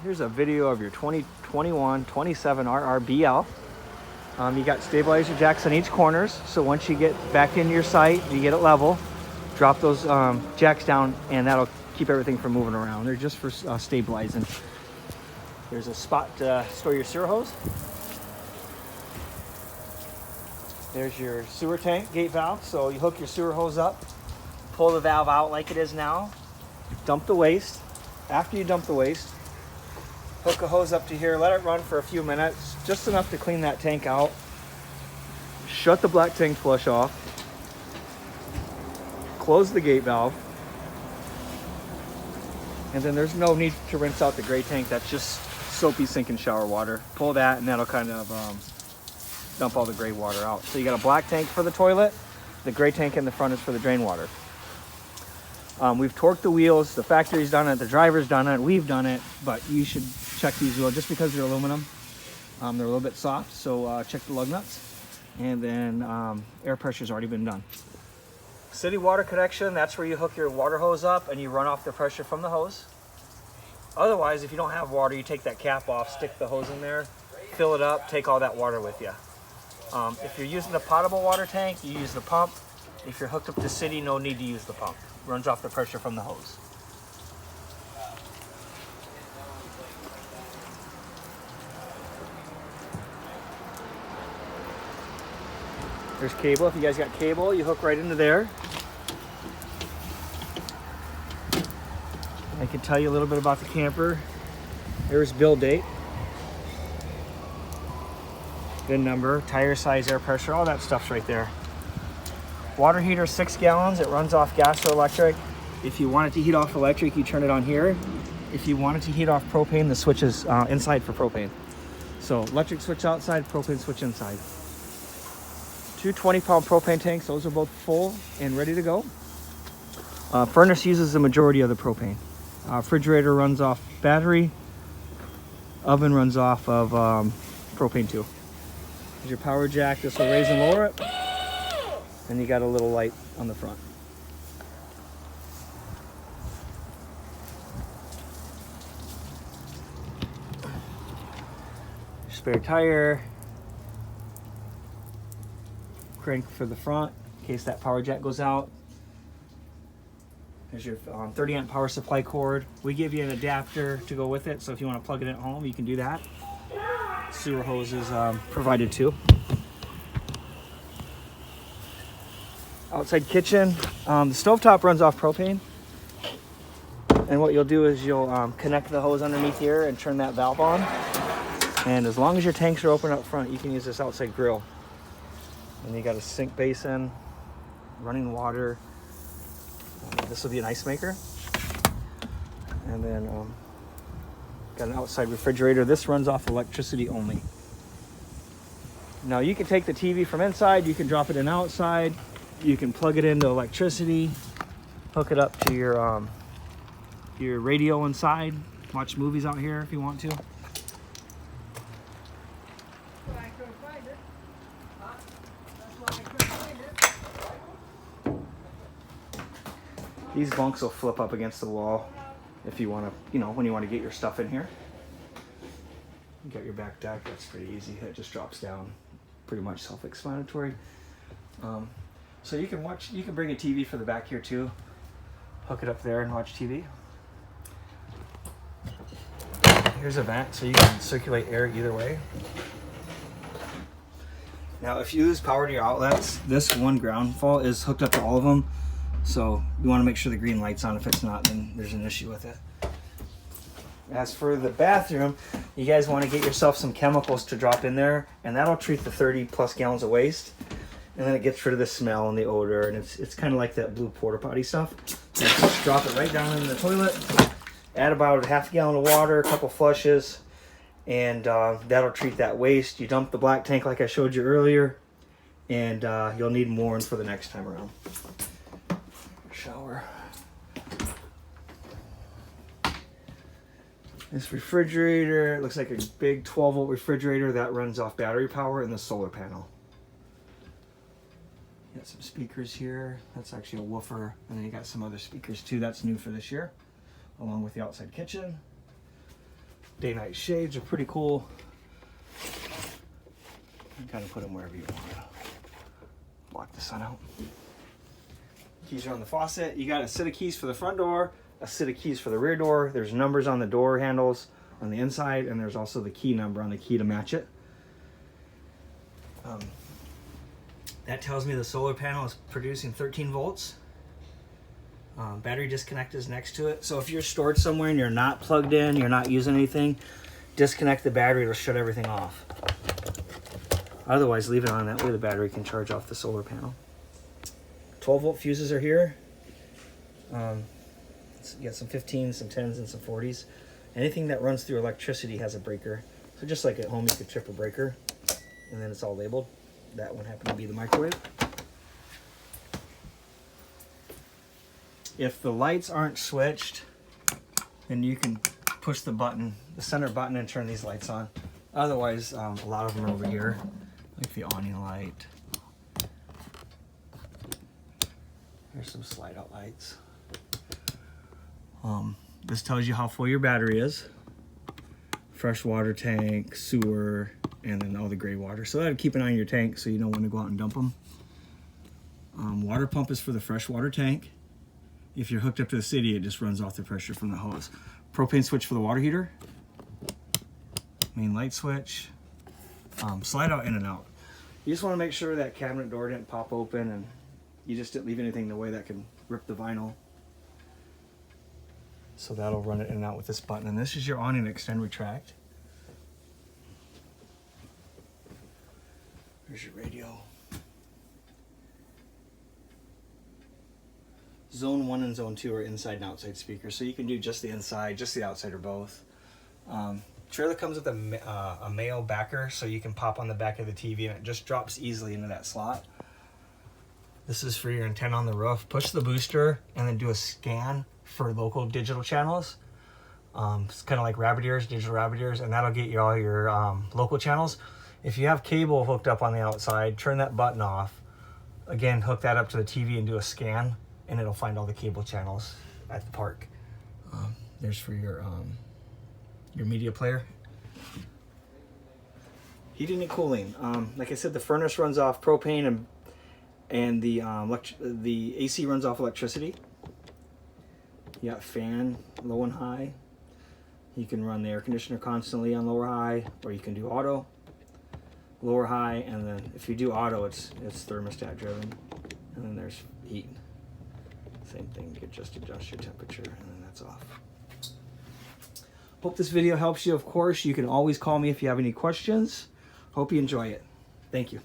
Here's a video of your 2021 27 RRBL. You got stabilizer jacks on each corners, so once you get back into your sight, you get it level, drop those jacks down, and that'll keep everything from moving around. They're just for stabilizing. There's a spot to store your sewer hose. There's your sewer tank gate valve. So you hook your sewer hose up, pull the valve out like it is now, dump the waste. After you dump the waste, hook a hose up to here, let it run for a few minutes, just enough to clean that tank out. Shut the black tank flush off. Close the gate valve. And then there's no need to rinse out the gray tank. That's just soapy sink and shower water. Pull that and that'll kind of dump all the gray water out. So you got a black tank for the toilet. The gray tank in the front is for the drain water. We've torqued the wheels. The factory's done it. The driver's done it. We've done it. But you should check these wheels just because they're aluminum. They're a little bit soft. So check the lug nuts. And then air pressure's already been done. City water connection, that's where you hook your water hose up and you run off the pressure from the hose. Otherwise, if you don't have water, you take that cap off, stick the hose in there, fill it up, take all that water with you. If you're using the potable water tank, you use the pump. If you're hooked up to city, no need to use the pump. Runs off the pressure from the hose. There's cable. If you guys got cable, you hook right into there. I can tell you a little bit about the camper. There's build date, VIN number, tire size, air pressure, all that stuff's right there. Water heater, 6 gallons. It runs off gas or electric. If you want it to heat off electric, you turn it on here. If you want it to heat off propane, the switch is inside for propane. So electric switch outside, propane switch inside. 2 20-pound propane tanks. Those are both full and ready to go. Furnace uses the majority of the propane. Refrigerator runs off battery. Oven runs off of propane too. Here's your power jack. This will raise and lower it. And you got a little light on the front. Spare tire. Crank for the front in case that power jack goes out. There's your 30 amp power supply cord. We give you an adapter to go with it, so if you want to plug it in at home, you can do that. Sewer hose is provided too. Outside kitchen. The stovetop runs off propane. And what you'll do is you'll connect the hose underneath here and turn that valve on. And as long as your tanks are open up front, you can use this outside grill. And you got a sink basin, running water. This will be an ice maker. And then got an outside refrigerator. This runs off electricity only. Now you can take the TV from inside, you can drop it in outside, you can plug it into electricity, hook it up to your radio inside, watch movies out here if you want to. These bunks will flip up against the wall if you want to, when you want to get your stuff in here. You got your back deck, that's pretty easy. It just drops down, pretty much self-explanatory. So you can bring a TV for the back here too. Hook it up there and watch TV. Here's a vent so you can circulate air either way. Now if you lose power to your outlets, this one ground fault is hooked up to all of them. So you want to make sure the green light's on. If it's not, then there's an issue with it. As for the bathroom, you guys want to get yourself some chemicals to drop in there, and that'll treat the 30 plus gallons of waste. And then it gets rid of the smell and the odor, and it's kind of like that blue porta potty stuff. So just drop it right down in the toilet, add about half a gallon of water, a couple flushes, and that'll treat that waste. You dump the black tank like I showed you earlier, and you'll need more for the next time around. Shower. This refrigerator, it looks like a big 12-volt refrigerator that runs off battery power and the solar panel. You got some speakers here. That's actually a woofer. And then you got some other speakers too. That's new for this year, along with the outside kitchen. Day-night shades are pretty cool. You can kind of put them wherever you want to block the sun out. Keys are on the faucet. You got a set of keys for the front door, a set of keys for the rear door. There's numbers on the door handles on the inside, and there's also the key number on the key to match it. That tells me the solar panel is producing 13 volts. Battery disconnect is next to it. So if you're stored somewhere and you're not plugged in, you're not using anything, disconnect the battery, it'll shut everything off. Otherwise, leave it on, that way the battery can charge off the solar panel. 12 volt fuses are here. You got some 15s, some 10s, and some 40s. Anything that runs through electricity has a breaker. So just like at home, you could trip a breaker, and then it's all labeled. That one happened to be the microwave. If the lights aren't switched, then you can push the button, the center button, and turn these lights on. Otherwise, a lot of them are over here, like the awning light. Here's some slide out lights. This tells you how full your battery is. Fresh water tank, sewer, and then all the gray water. So that'll keep an eye on your tank so you know when to go out and dump them. Water pump is for the fresh water tank. If you're hooked up to the city, it just runs off the pressure from the hose. Propane switch for the water heater. Main light switch. Slide out in and out. You just want to make sure that cabinet door didn't pop open and you just didn't leave anything in the way that could rip the vinyl. So that'll run it in and out with this button. And this is your awning extend retract. Here's your radio. Zone 1 and Zone 2 are inside and outside speakers, so you can do just the inside, just the outside, or both. Trailer comes with a male backer, so you can pop on the back of the TV and it just drops easily into that slot. This is for your antenna on the roof. Push the booster and then do a scan for local digital channels. It's kind of like rabbit ears, digital rabbit ears, and that'll get you all your local channels. If you have cable hooked up on the outside, turn that button off. Again, hook that up to the TV and do a scan, and it'll find all the cable channels at the park. There's for your media player. Heating and cooling. Like I said, the furnace runs off propane and the AC runs off electricity. You got fan, low and high. You can run the air conditioner constantly on lower high, or you can do auto, lower high, and then if you do auto, it's thermostat driven. And then there's heat. Same thing, you just adjust your temperature, and then that's off. Hope this video helps you. Of course, you can always call me if you have any questions. Hope you enjoy it. Thank you.